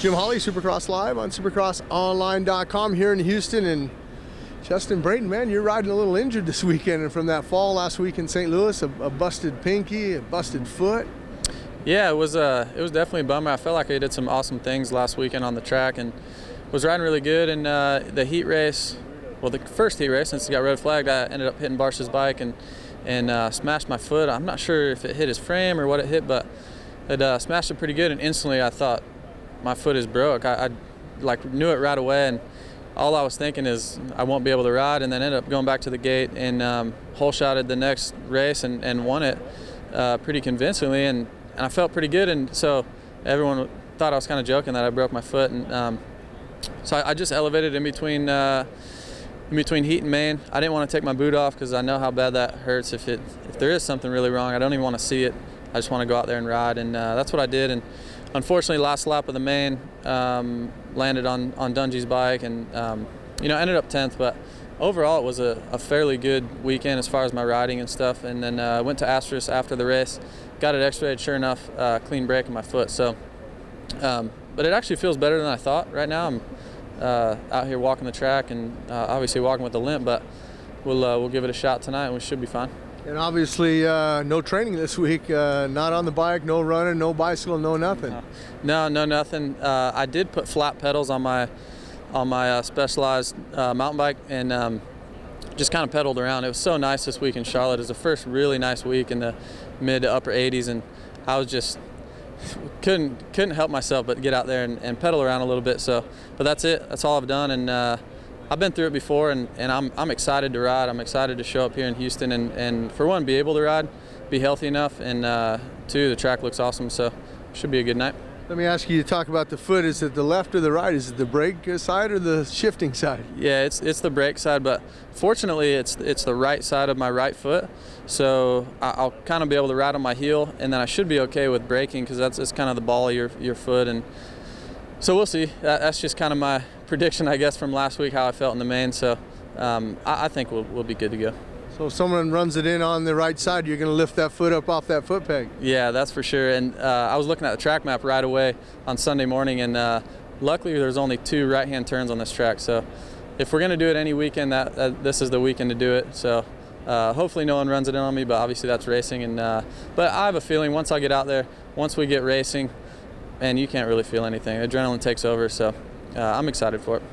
Jim Holley, Supercross Live on supercrossonline.com here in Houston. And Justin Brayton, man, you're riding a little injured this weekend, and from that fall last week in St. Louis, a busted pinky, a busted foot. Yeah, it was definitely a bummer. I felt like I did some awesome things last weekend on the track and was riding really good. And the heat race, well, the first heat race, since it got red flagged, I ended up hitting Barsh's bike and smashed my foot. I'm not sure if it hit his frame or what it hit, but it smashed it pretty good. And instantly, I thought my foot is broke. I like knew it right away, and all I was thinking is I won't be able to ride. And then ended up going back to the gate and hole shotted the next race and won it pretty convincingly. And I felt pretty good. And so everyone thought I was kind of joking that I broke my foot. And so I just elevated in between heat and main. I didn't want to take my boot off because I know how bad that hurts if there is something really wrong. I don't even want to see it. I just want to go out there and ride, and that's what I did. And unfortunately, last lap of the main, landed on Dungy's bike and ended up 10th. But overall, it was a fairly good weekend as far as my riding and stuff. And then went to Asterisk after the race, got it x-rayed. Sure enough, clean break in my foot. So, but it actually feels better than I thought right now. I'm out here walking the track and obviously walking with a limp, but we'll give it a shot tonight and we should be fine. And obviously no training this week, not on the bike, no running, no bicycle, no nothing. No nothing. I did put flat pedals on my Specialized mountain bike and just kind of pedaled around. It was so nice this week in Charlotte. It was the first really nice week in the mid to upper 80s, and I was just couldn't help myself but get out there and pedal around a little bit. So, but that's it. That's all I've done, and I've been through it before, and I'm excited to ride. I'm excited to show up here in Houston and for one, be able to ride, be healthy enough, and two, the track looks awesome, so it should be a good night. Let me ask you to talk about the foot. Is it the left or the right? Is it the brake side or the shifting side? Yeah, it's the brake side, but fortunately it's the right side of my right foot, so I'll kind of be able to ride on my heel, and then I should be okay with braking because it's kind of the ball of your foot. And so we'll see. That's just kind of my prediction, I guess, from last week, how I felt in the main. So I think we'll be good to go. So if someone runs it in on the right side, you're going to lift that foot up off that foot peg. Yeah, that's for sure. And I was looking at the track map right away on Sunday morning, and luckily there's only 2 right-hand turns on this track. So if we're going to do it any weekend, this is the weekend to do it. So hopefully no one runs it in on me, but obviously that's racing. And but I have a feeling once I get out there, once we get racing, and you can't really feel anything. Adrenaline takes over, so I'm excited for it.